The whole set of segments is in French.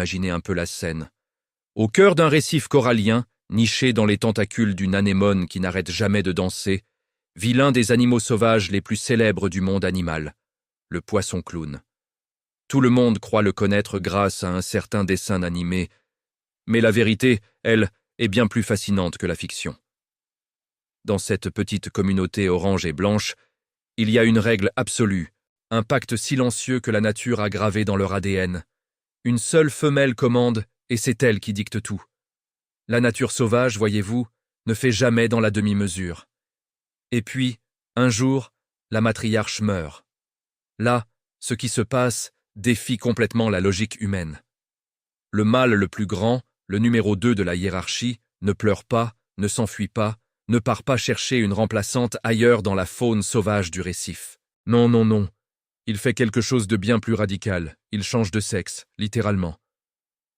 imaginez un peu la scène. Au cœur d'un récif corallien, niché dans les tentacules d'une anémone qui n'arrête jamais de danser, vit l'un des animaux sauvages les plus célèbres du monde animal, le poisson clown. Tout le monde croit le connaître grâce à un certain dessin animé, mais la vérité, elle, est bien plus fascinante que la fiction. Dans cette petite communauté orange et blanche, il y a une règle absolue, un pacte silencieux que la nature a gravé dans leur ADN. Une seule femelle commande, et c'est elle qui dicte tout. La nature sauvage, voyez-vous, ne fait jamais dans la demi-mesure. Et puis, un jour, la matriarche meurt. Là, ce qui se passe défie complètement la logique humaine. Le mâle le plus grand, le numéro 2 de la hiérarchie, ne pleure pas, ne s'enfuit pas, ne part pas chercher une remplaçante ailleurs dans la faune sauvage du récif. Non, non, non. Il fait quelque chose de bien plus radical. Il change de sexe, littéralement.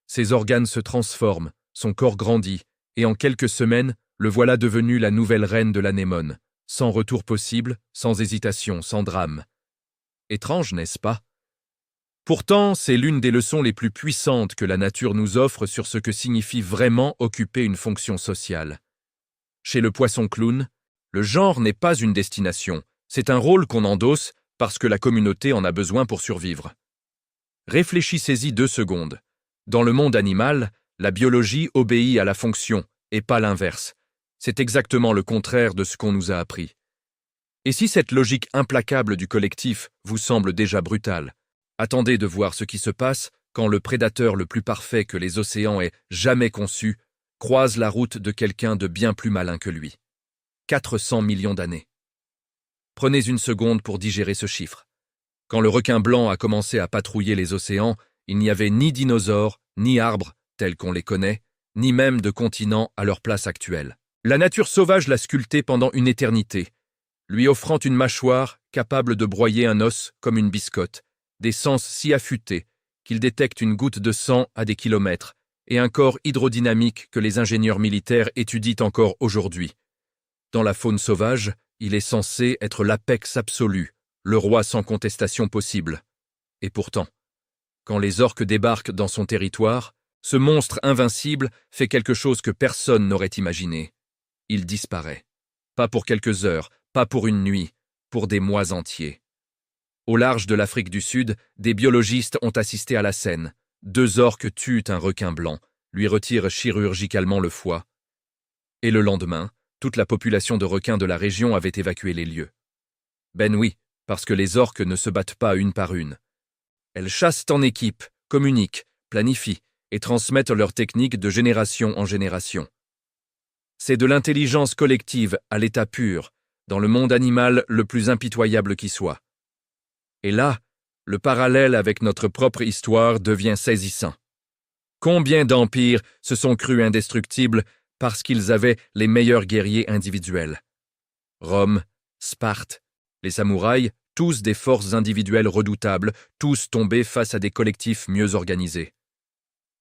Ses organes se transforment, son corps grandit, et en quelques semaines, le voilà devenu la nouvelle reine de l'anémone, sans retour possible, sans hésitation, sans drame. Étrange, n'est-ce pas? Pourtant, c'est l'une des leçons les plus puissantes que la nature nous offre sur ce que signifie vraiment occuper une fonction sociale. Chez le poisson clown, le genre n'est pas une destination, c'est un rôle qu'on endosse parce que la communauté en a besoin pour survivre. Réfléchissez-y 2 secondes. Dans le monde animal, la biologie obéit à la fonction, et pas l'inverse. C'est exactement le contraire de ce qu'on nous a appris. Et si cette logique implacable du collectif vous semble déjà brutale, attendez de voir ce qui se passe quand le prédateur le plus parfait que les océans aient jamais conçu croise la route de quelqu'un de bien plus malin que lui. 400 millions d'années. Prenez une seconde pour digérer ce chiffre. Quand le requin blanc a commencé à patrouiller les océans, il n'y avait ni dinosaures, ni arbres, tels qu'on les connaît, ni même de continents à leur place actuelle. La nature sauvage l'a sculpté pendant une éternité, lui offrant une mâchoire capable de broyer un os comme une biscotte, des sens si affûtés qu'il détecte une goutte de sang à des kilomètres, et un corps hydrodynamique que les ingénieurs militaires étudient encore aujourd'hui. Dans la faune sauvage, il est censé être l'apex absolu, le roi sans contestation possible. Et pourtant, quand les orques débarquent dans son territoire, ce monstre invincible fait quelque chose que personne n'aurait imaginé. Il disparaît. Pas pour quelques heures, pas pour une nuit, pour des mois entiers. Au large de l'Afrique du Sud, des biologistes ont assisté à la scène. 2 orques tuent un requin blanc, lui retirent chirurgicalement le foie. Et le lendemain, toute la population de requins de la région avait évacué les lieux. Ben oui, parce que les orques ne se battent pas une par une. Elles chassent en équipe, communiquent, planifient et transmettent leurs techniques de génération en génération. C'est de l'intelligence collective à l'état pur, dans le monde animal le plus impitoyable qui soit. Et là, le parallèle avec notre propre histoire devient saisissant. Combien d'empires se sont crus indestructibles parce qu'ils avaient les meilleurs guerriers individuels? Rome, Sparte, les samouraïs, tous des forces individuelles redoutables, tous tombés face à des collectifs mieux organisés.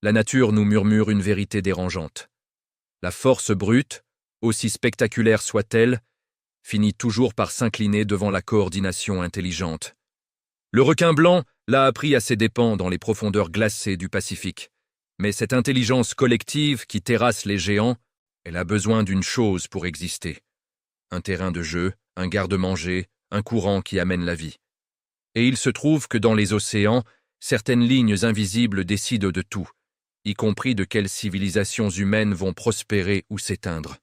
La nature nous murmure une vérité dérangeante. La force brute, aussi spectaculaire soit-elle, finit toujours par s'incliner devant la coordination intelligente. Le requin blanc l'a appris à ses dépens dans les profondeurs glacées du Pacifique. Mais cette intelligence collective qui terrasse les géants, elle a besoin d'une chose pour exister. Un terrain de jeu, un garde-manger, un courant qui amène la vie. Et il se trouve que dans les océans, certaines lignes invisibles décident de tout, y compris de quelles civilisations humaines vont prospérer ou s'éteindre.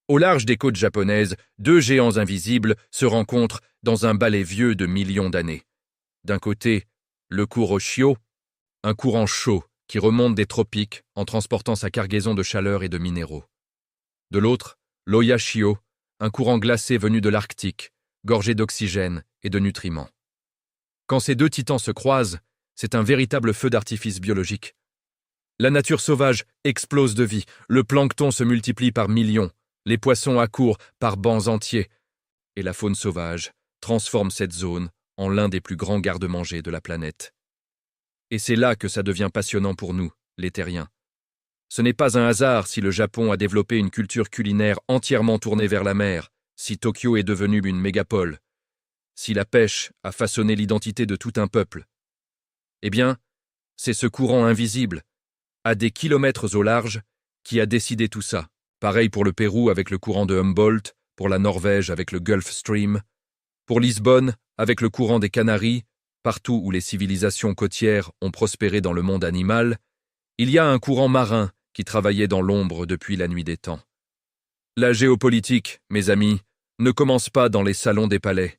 Au large des côtes japonaises, 2 géants invisibles se rencontrent dans un balai vieux de millions d'années. D'un côté, le Kuroshio, un courant chaud qui remonte des tropiques en transportant sa cargaison de chaleur et de minéraux. De l'autre, l'Oyashio, un courant glacé venu de l'Arctique, gorgé d'oxygène et de nutriments. Quand ces 2 titans se croisent, c'est un véritable feu d'artifice biologique. La nature sauvage explose de vie, le plancton se multiplie par millions, les poissons accourent par bancs entiers, et la faune sauvage transforme cette zone en l'un des plus grands garde-manger de la planète. Et c'est là que ça devient passionnant pour nous, les terriens. Ce n'est pas un hasard si le Japon a développé une culture culinaire entièrement tournée vers la mer, si Tokyo est devenue une mégapole, si la pêche a façonné l'identité de tout un peuple. Eh bien, C'est ce courant invisible, à des kilomètres au large, qui a décidé tout ça. Pareil pour le Pérou avec le courant de Humboldt, pour la Norvège avec le Gulf Stream, pour Lisbonne avec le courant des Canaries, partout où les civilisations côtières ont prospéré dans le monde animal, il y a un courant marin qui travaillait dans l'ombre depuis la nuit des temps. La géopolitique, mes amis, ne commence pas dans les salons des palais.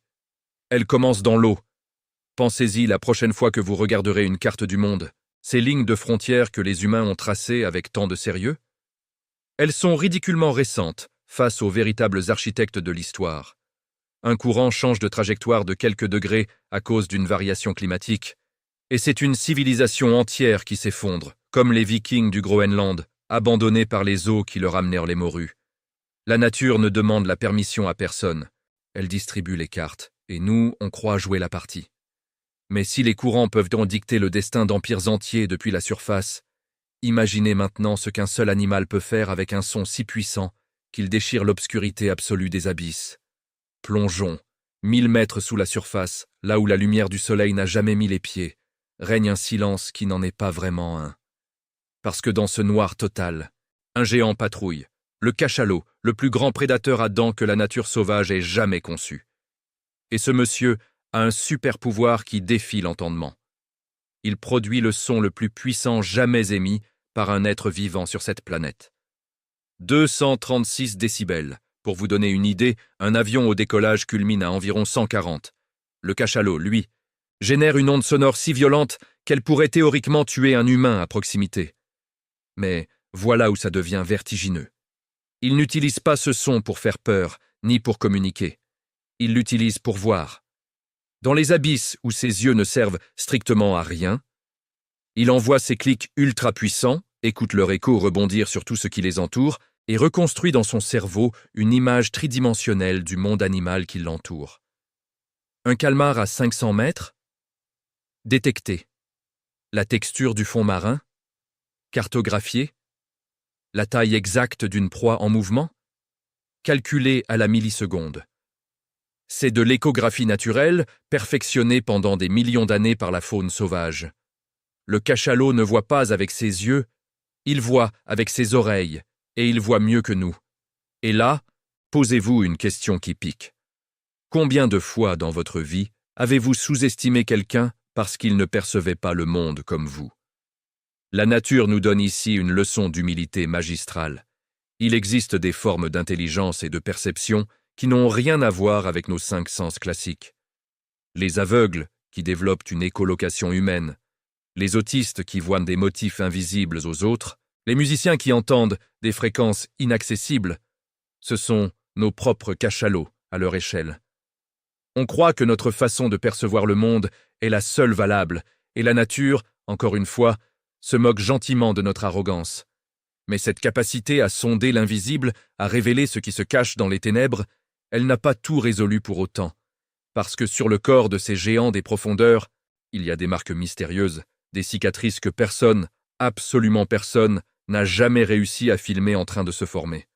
Elle commence dans l'eau. Pensez-y la prochaine fois que vous regarderez une carte du monde. Ces lignes de frontières que les humains ont tracées avec tant de sérieux? Elles sont ridiculement récentes face aux véritables architectes de l'histoire. Un courant change de trajectoire de quelques degrés à cause d'une variation climatique, et c'est une civilisation entière qui s'effondre, comme les Vikings du Groenland, abandonnés par les eaux qui leur amenèrent les morues. La nature ne demande la permission à personne. Elle distribue les cartes, et nous, on croit jouer la partie. Mais si les courants peuvent en dicter le destin d'empires entiers depuis la surface, imaginez maintenant ce qu'un seul animal peut faire avec un son si puissant qu'il déchire l'obscurité absolue des abysses. Plongeons, 1000 mètres sous la surface, là où la lumière du soleil n'a jamais mis les pieds, règne un silence qui n'en est pas vraiment un. Parce que dans ce noir total, un géant patrouille, le cachalot, le plus grand prédateur à dents que la nature sauvage ait jamais conçu. Et ce monsieur a un super pouvoir qui défie l'entendement. Il produit le son le plus puissant jamais émis par un être vivant sur cette planète. 236 décibels. Pour vous donner une idée, un avion au décollage culmine à environ 140. Le cachalot, lui, génère une onde sonore si violente qu'elle pourrait théoriquement tuer un humain à proximité. Mais voilà où ça devient vertigineux. Il n'utilise pas ce son pour faire peur, ni pour communiquer. Il l'utilise pour voir. Dans les abysses où ses yeux ne servent strictement à rien, il envoie ses clics ultra puissants, écoute leur écho rebondir sur tout ce qui les entoure, et reconstruit dans son cerveau une image tridimensionnelle du monde animal qui l'entoure. Un calmar à 500 mètres? Détecté. La texture du fond marin? Cartographié? La taille exacte d'une proie en mouvement? Calculée à la milliseconde. C'est de l'échographie naturelle, perfectionnée pendant des millions d'années par la faune sauvage. Le cachalot ne voit pas avec ses yeux, il voit avec ses oreilles, et il voit mieux que nous. Et là, posez-vous une question qui pique. Combien de fois dans votre vie avez-vous sous-estimé quelqu'un parce qu'il ne percevait pas le monde comme vous? La nature nous donne ici une leçon d'humilité magistrale. Il existe des formes d'intelligence et de perception qui n'ont rien à voir avec nos 5 sens classiques. Les aveugles qui développent une écholocation humaine, les autistes qui voient des motifs invisibles aux autres, les musiciens qui entendent des fréquences inaccessibles, ce sont nos propres cachalots à leur échelle. On croit que notre façon de percevoir le monde est la seule valable, et la nature, encore une fois, se moque gentiment de notre arrogance. Mais cette capacité à sonder l'invisible, à révéler ce qui se cache dans les ténèbres, elle n'a pas tout résolu pour autant, parce que sur le corps de ces géants des profondeurs, il y a des marques mystérieuses, des cicatrices que personne, absolument personne, n'a jamais réussi à filmer en train de se former.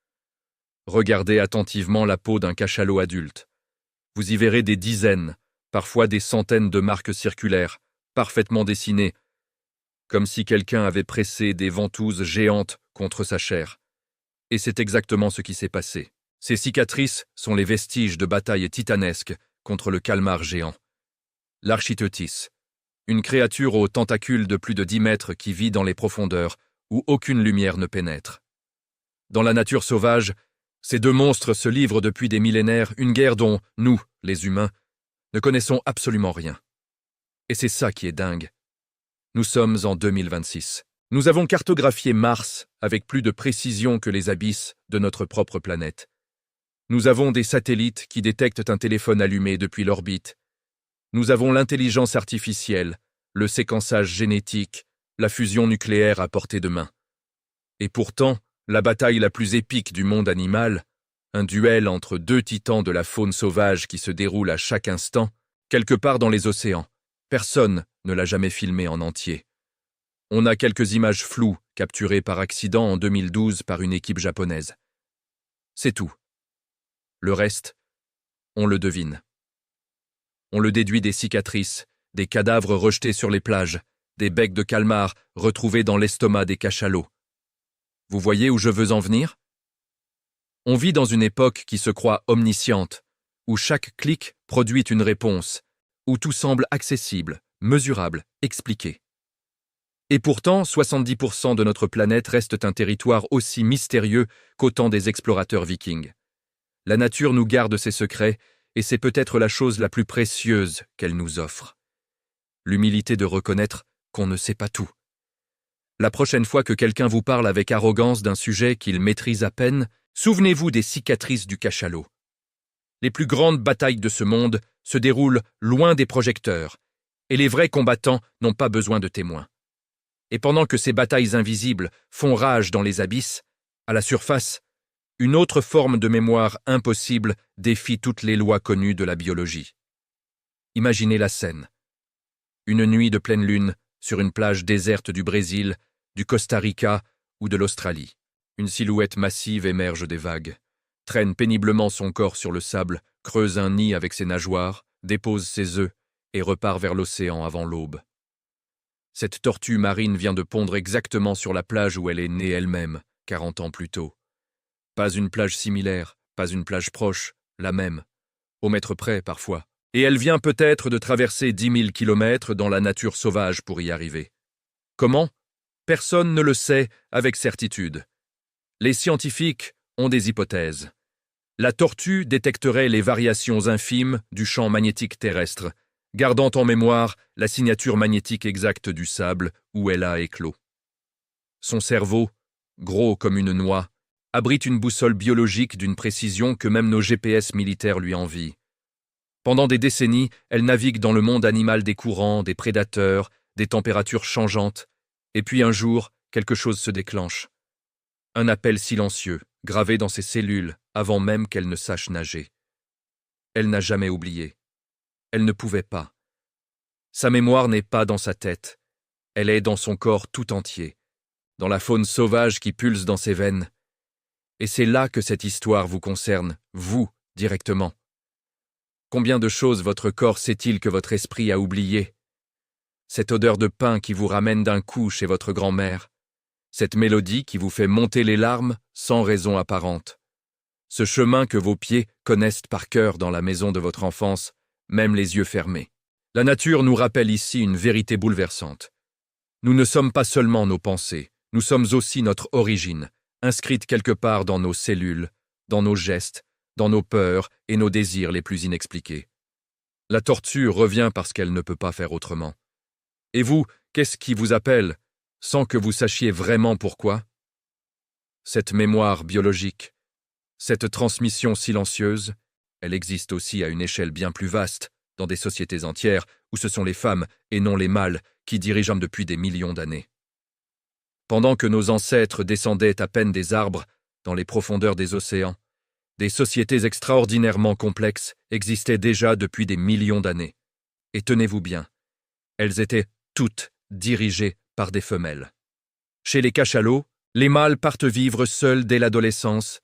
Regardez attentivement la peau d'un cachalot adulte. Vous y verrez des dizaines, parfois des centaines de marques circulaires, parfaitement dessinées, comme si quelqu'un avait pressé des ventouses géantes contre sa chair. Et c'est exactement ce qui s'est passé. Ces cicatrices sont les vestiges de batailles titanesques contre le calmar géant. L'Architeuthis, une créature aux tentacules de plus de 10 mètres qui vit dans les profondeurs, où aucune lumière ne pénètre. Dans la nature sauvage, ces deux monstres se livrent depuis des millénaires une guerre dont nous, les humains, ne connaissons absolument rien. Et c'est ça qui est dingue. Nous sommes en 2026. Nous avons cartographié Mars avec plus de précision que les abysses de notre propre planète. Nous avons des satellites qui détectent un téléphone allumé depuis l'orbite. Nous avons l'intelligence artificielle, le séquençage génétique, la fusion nucléaire à portée de main. Et pourtant, la bataille la plus épique du monde animal, un duel entre deux titans de la faune sauvage qui se déroule à chaque instant, quelque part dans les océans, personne ne l'a jamais filmé en entier. On a quelques images floues capturées par accident en 2012 par une équipe japonaise. C'est tout. Le reste, on le devine. On le déduit des cicatrices, des cadavres rejetés sur les plages, des becs de calmar retrouvés dans l'estomac des cachalots. Vous voyez où je veux en venir? On vit dans une époque qui se croit omnisciente, où chaque clic produit une réponse, où tout semble accessible, mesurable, expliqué. Et pourtant, 70% de notre planète reste un territoire aussi mystérieux qu'au temps des explorateurs vikings. La nature nous garde ses secrets, et c'est peut-être la chose la plus précieuse qu'elle nous offre. L'humilité de reconnaître qu'on ne sait pas tout. La prochaine fois que quelqu'un vous parle avec arrogance d'un sujet qu'il maîtrise à peine, souvenez-vous des cicatrices du cachalot. Les plus grandes batailles de ce monde se déroulent loin des projecteurs, et les vrais combattants n'ont pas besoin de témoins. Et pendant que ces batailles invisibles font rage dans les abysses, à la surface, une autre forme de mémoire impossible défie toutes les lois connues de la biologie. Imaginez la scène. Une nuit de pleine lune, sur une plage déserte du Brésil, du Costa Rica ou de l'Australie. Une silhouette massive émerge des vagues, traîne péniblement son corps sur le sable, creuse un nid avec ses nageoires, dépose ses œufs et repart vers l'océan avant l'aube. Cette tortue marine vient de pondre exactement sur la plage où elle est née elle-même, 40 ans plus tôt. Pas une plage similaire, pas une plage proche, la même, au mètre près parfois. Et elle vient peut-être de traverser 10 000 kilomètres dans la nature sauvage pour y arriver. Comment? Personne ne le sait avec certitude. Les scientifiques ont des hypothèses. La tortue détecterait les variations infimes du champ magnétique terrestre, gardant en mémoire la signature magnétique exacte du sable où elle a éclos. Son cerveau, gros comme une noix, abrite une boussole biologique d'une précision que même nos GPS militaires lui envient. Pendant des décennies, elle navigue dans le monde animal des courants, des prédateurs, des températures changeantes, et puis un jour, quelque chose se déclenche. Un appel silencieux, gravé dans ses cellules, avant même qu'elle ne sache nager. Elle n'a jamais oublié. Elle ne pouvait pas. Sa mémoire n'est pas dans sa tête. Elle est dans son corps tout entier, dans la faune sauvage qui pulse dans ses veines. Et c'est là que cette histoire vous concerne, vous, directement. Combien de choses votre corps sait-il que votre esprit a oubliées? Cette odeur de pain qui vous ramène d'un coup chez votre grand-mère. Cette mélodie qui vous fait monter les larmes sans raison apparente. Ce chemin que vos pieds connaissent par cœur dans la maison de votre enfance, même les yeux fermés. La nature nous rappelle ici une vérité bouleversante. Nous ne sommes pas seulement nos pensées, nous sommes aussi notre origine, inscrite quelque part dans nos cellules, dans nos gestes, dans nos peurs et nos désirs les plus inexpliqués. La tortue revient parce qu'elle ne peut pas faire autrement. Et vous, qu'est-ce qui vous appelle, sans que vous sachiez vraiment pourquoi? Cette mémoire biologique, cette transmission silencieuse, elle existe aussi à une échelle bien plus vaste, dans des sociétés entières où ce sont les femmes et non les mâles qui dirigent depuis des millions d'années. Pendant que nos ancêtres descendaient à peine des arbres, dans les profondeurs des océans, des sociétés extraordinairement complexes existaient déjà depuis des millions d'années. Et tenez-vous bien, elles étaient toutes dirigées par des femelles. Chez les cachalots, les mâles partent vivre seuls dès l'adolescence,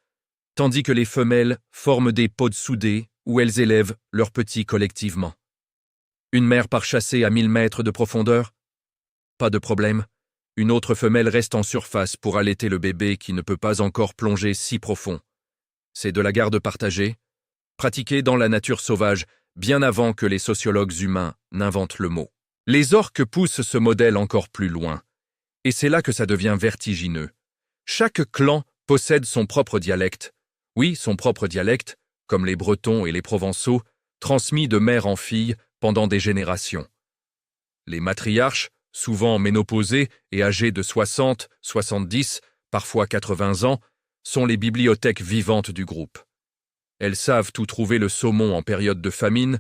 tandis que les femelles forment des pods soudés où elles élèvent leurs petits collectivement. Une mère part chasser à 1000 mètres de profondeur? Pas de problème. Une autre femelle reste en surface pour allaiter le bébé qui ne peut pas encore plonger si profond. C'est de la garde partagée, pratiquée dans la nature sauvage bien avant que les sociologues humains n'inventent le mot. Les orques poussent ce modèle encore plus loin, et c'est là que ça devient vertigineux. Chaque clan possède son propre dialecte, oui, son propre dialecte, comme les Bretons et les Provençaux, transmis de mère en fille pendant des générations. Les matriarches, souvent ménopausées et âgées de 60, 70, parfois 80 ans, sont les bibliothèques vivantes du groupe. Elles savent où trouver le saumon en période de famine,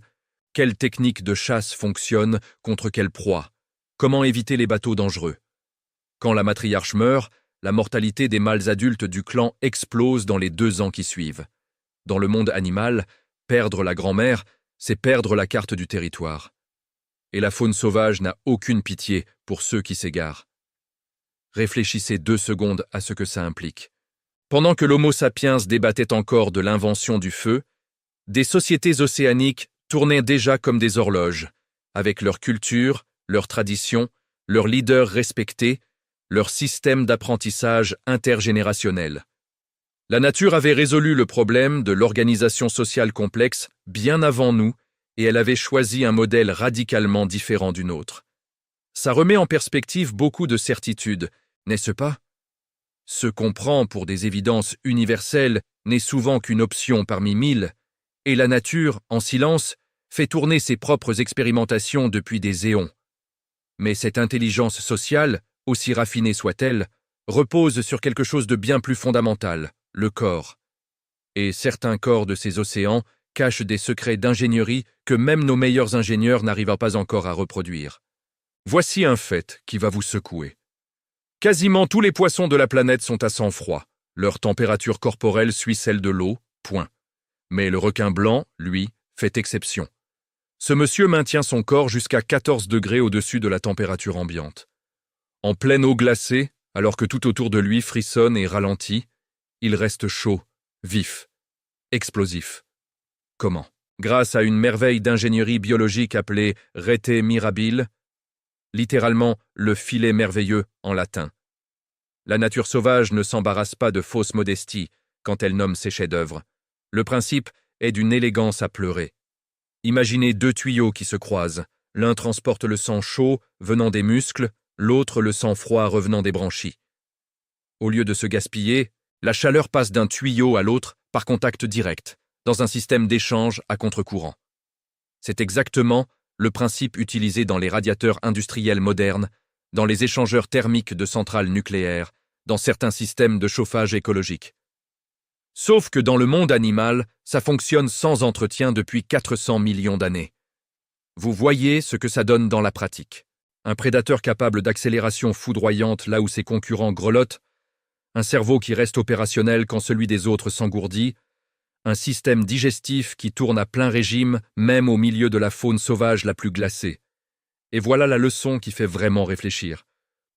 quelle technique de chasse fonctionne contre quelle proie, comment éviter les bateaux dangereux. Quand la matriarche meurt, la mortalité des mâles adultes du clan explose dans les 2 ans qui suivent. Dans le monde animal, perdre la grand-mère, c'est perdre la carte du territoire. Et la faune sauvage n'a aucune pitié pour ceux qui s'égarent. Réfléchissez 2 secondes à ce que ça implique. Pendant que l'Homo sapiens débattait encore de l'invention du feu, des sociétés océaniques tournaient déjà comme des horloges, avec leur culture, leurs traditions, leurs leaders respectés, leur système d'apprentissage intergénérationnel. La nature avait résolu le problème de l'organisation sociale complexe bien avant nous et elle avait choisi un modèle radicalement différent du nôtre. Ça remet en perspective beaucoup de certitudes, n'est-ce pas? Ce qu'on prend pour des évidences universelles n'est souvent qu'une option parmi mille, et la nature, en silence, fait tourner ses propres expérimentations depuis des éons. Mais cette intelligence sociale, aussi raffinée soit-elle, repose sur quelque chose de bien plus fondamental, le corps. Et certains corps de ces océans cachent des secrets d'ingénierie que même nos meilleurs ingénieurs n'arrivent pas encore à reproduire. Voici un fait qui va vous secouer. Quasiment tous les poissons de la planète sont à sang froid. Leur température corporelle suit celle de l'eau, point. Mais le requin blanc, lui, fait exception. Ce monsieur maintient son corps jusqu'à 14 degrés au-dessus de la température ambiante. En pleine eau glacée, alors que tout autour de lui frissonne et ralentit, il reste chaud, vif, explosif. Comment? Grâce à une merveille d'ingénierie biologique appelée rete mirabile, littéralement le filet merveilleux en latin. La nature sauvage ne s'embarrasse pas de fausse modestie quand elle nomme ses chefs-d'œuvre. Le principe est d'une élégance à pleurer. Imaginez deux tuyaux qui se croisent. L'un transporte le sang chaud venant des muscles, l'autre le sang froid revenant des branchies. Au lieu de se gaspiller, la chaleur passe d'un tuyau à l'autre par contact direct, dans un système d'échange à contre-courant. C'est exactement le principe utilisé dans les radiateurs industriels modernes, dans les échangeurs thermiques de centrales nucléaires, dans certains systèmes de chauffage écologique. Sauf que dans le monde animal, ça fonctionne sans entretien depuis 400 millions d'années. Vous voyez ce que ça donne dans la pratique. Un prédateur capable d'accélération foudroyante là où ses concurrents grelottent, un cerveau qui reste opérationnel quand celui des autres s'engourdit, un système digestif qui tourne à plein régime même au milieu de la faune sauvage la plus glacée. Et voilà la leçon qui fait vraiment réfléchir.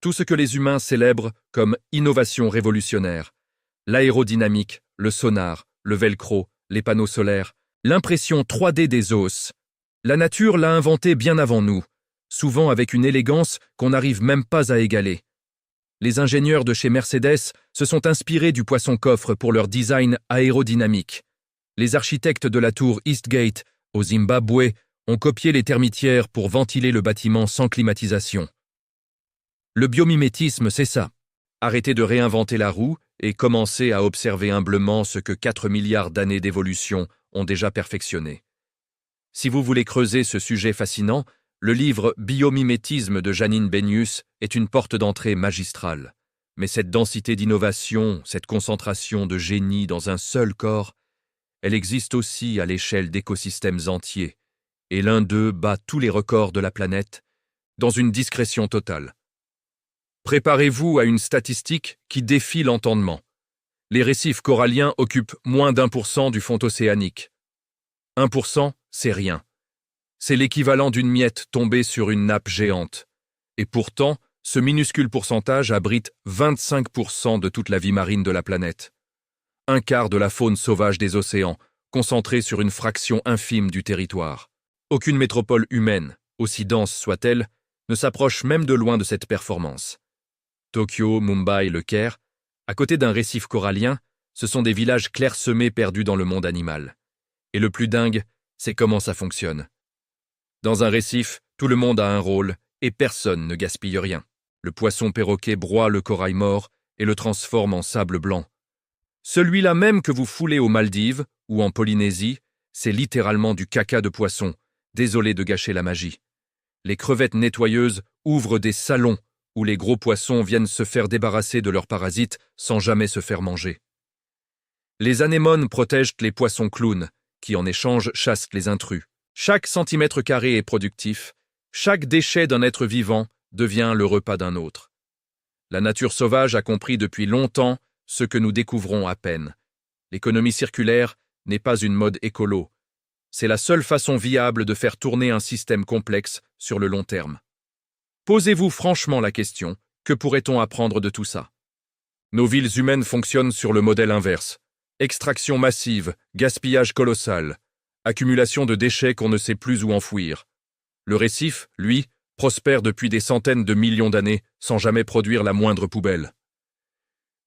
Tout ce que les humains célèbrent comme innovation révolutionnaire, l'aérodynamique, le sonar, le velcro, les panneaux solaires, l'impression 3D des os, la nature l'a inventé bien avant nous, souvent avec une élégance qu'on n'arrive même pas à égaler. Les ingénieurs de chez Mercedes se sont inspirés du poisson-coffre pour leur design aérodynamique. Les architectes de la tour Eastgate, au Zimbabwe, ont copié les termitières pour ventiler le bâtiment sans climatisation. Le biomimétisme, c'est ça. Arrêtez de réinventer la roue et commencez à observer humblement ce que 4 milliards d'années d'évolution ont déjà perfectionné. Si vous voulez creuser ce sujet fascinant, le livre Biomimétisme de Janine Benyus est une porte d'entrée magistrale. Mais cette densité d'innovation, cette concentration de génie dans un seul corps, elle existe aussi à l'échelle d'écosystèmes entiers, et l'un d'eux bat tous les records de la planète, dans une discrétion totale. Préparez-vous à une statistique qui défie l'entendement. Les récifs coralliens occupent moins d'1% du fond océanique. 1%, c'est rien. C'est l'équivalent d'une miette tombée sur une nappe géante. Et pourtant, ce minuscule pourcentage abrite 25% de toute la vie marine de la planète. Un quart de la faune sauvage des océans, concentrée sur une fraction infime du territoire. Aucune métropole humaine, aussi dense soit-elle, ne s'approche même de loin de cette performance. Tokyo, Mumbai, Le Caire, à côté d'un récif corallien, ce sont des villages clairsemés perdus dans le monde animal. Et le plus dingue, c'est comment ça fonctionne. Dans un récif, tout le monde a un rôle et personne ne gaspille rien. Le poisson perroquet broie le corail mort et le transforme en sable blanc. Celui-là même que vous foulez aux Maldives ou en Polynésie, c'est littéralement du caca de poisson, désolé de gâcher la magie. Les crevettes nettoyeuses ouvrent des salons où les gros poissons viennent se faire débarrasser de leurs parasites sans jamais se faire manger. Les anémones protègent les poissons clowns, qui en échange chassent les intrus. Chaque centimètre carré est productif, chaque déchet d'un être vivant devient le repas d'un autre. La nature sauvage a compris depuis longtemps ce que nous découvrons à peine. L'économie circulaire n'est pas une mode écolo. C'est la seule façon viable de faire tourner un système complexe sur le long terme. Posez-vous franchement la question, que pourrait-on apprendre de tout ça? Nos villes humaines fonctionnent sur le modèle inverse. Extraction massive, gaspillage colossal, accumulation de déchets qu'on ne sait plus où enfouir. Le récif, lui, prospère depuis des centaines de millions d'années sans jamais produire la moindre poubelle.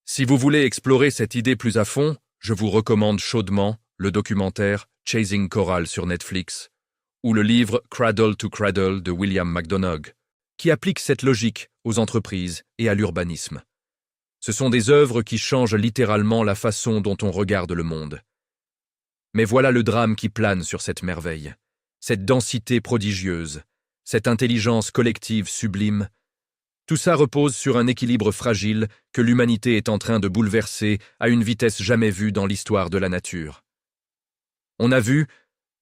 Si vous voulez explorer cette idée plus à fond, je vous recommande chaudement le documentaire Chasing Coral sur Netflix ou le livre Cradle to Cradle de William McDonough, qui applique cette logique aux entreprises et à l'urbanisme. Ce sont des œuvres qui changent littéralement la façon dont on regarde le monde. Mais voilà le drame qui plane sur cette merveille, cette densité prodigieuse, cette intelligence collective sublime. Tout ça repose sur un équilibre fragile que l'humanité est en train de bouleverser à une vitesse jamais vue dans l'histoire de la nature. On a vu,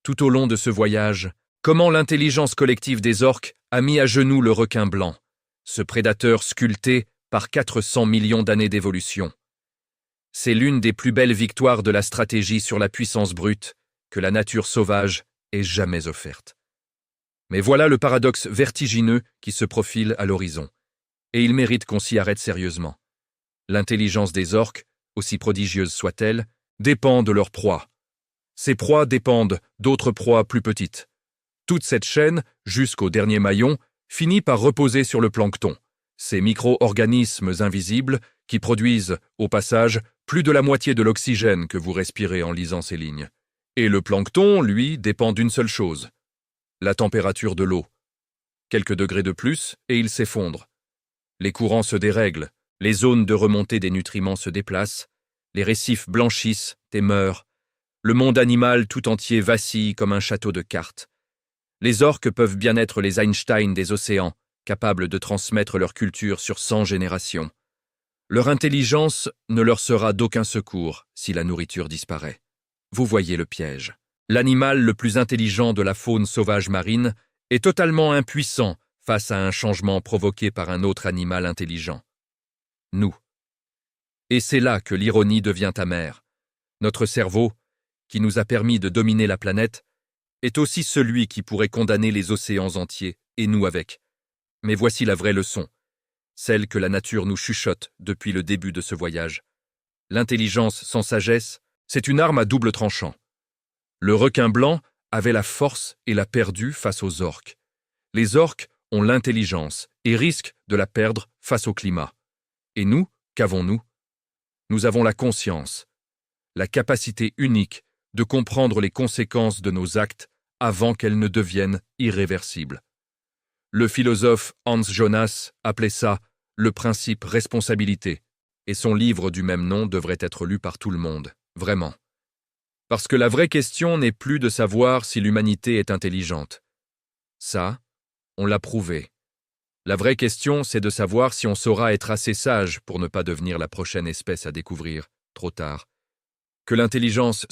tout au long de ce voyage, comment l'intelligence collective des orques a mis à genoux le requin blanc, ce prédateur sculpté par 400 millions d'années d'évolution. C'est l'une des plus belles victoires de la stratégie sur la puissance brute que la nature sauvage ait jamais offerte. Mais voilà le paradoxe vertigineux qui se profile à l'horizon, et il mérite qu'on s'y arrête sérieusement. L'intelligence des orques, aussi prodigieuse soit-elle, dépend de leur proie. Ces proies dépendent d'autres proies plus petites. Toute cette chaîne, jusqu'au dernier maillon, finit par reposer sur le plancton, ces micro-organismes invisibles qui produisent, au passage, plus de la moitié de l'oxygène que vous respirez en lisant ces lignes. Et le plancton, lui, dépend d'une seule chose, la température de l'eau. Quelques degrés de plus, et il s'effondre. Les courants se dérèglent, les zones de remontée des nutriments se déplacent, les récifs blanchissent et meurent. Le monde animal tout entier vacille comme un château de cartes. Les orques peuvent bien être les Einstein des océans, capables de transmettre leur culture sur 100 générations. Leur intelligence ne leur sera d'aucun secours si la nourriture disparaît. Vous voyez le piège. L'animal le plus intelligent de la faune sauvage marine est totalement impuissant face à un changement provoqué par un autre animal intelligent. Nous. Et c'est là que l'ironie devient amère. Notre cerveau, qui nous a permis de dominer la planète, est aussi celui qui pourrait condamner les océans entiers, et nous avec. Mais voici la vraie leçon, celle que la nature nous chuchote depuis le début de ce voyage. L'intelligence sans sagesse, c'est une arme à double tranchant. Le requin blanc avait la force et l'a perdue face aux orques. Les orques ont l'intelligence et risquent de la perdre face au climat. Et nous, qu'avons-nous ? Nous avons la conscience, la capacité unique de comprendre les conséquences de nos actes avant qu'elles ne deviennent irréversibles. Le philosophe Hans Jonas appelait ça le principe responsabilité, et son livre du même nom devrait être lu par tout le monde, vraiment. Parce que la vraie question n'est plus de savoir si l'humanité est intelligente. Ça, on l'a prouvé. La vraie question, c'est de savoir si on saura être assez sage pour ne pas devenir la prochaine espèce à découvrir, trop tard. Que l'intelligence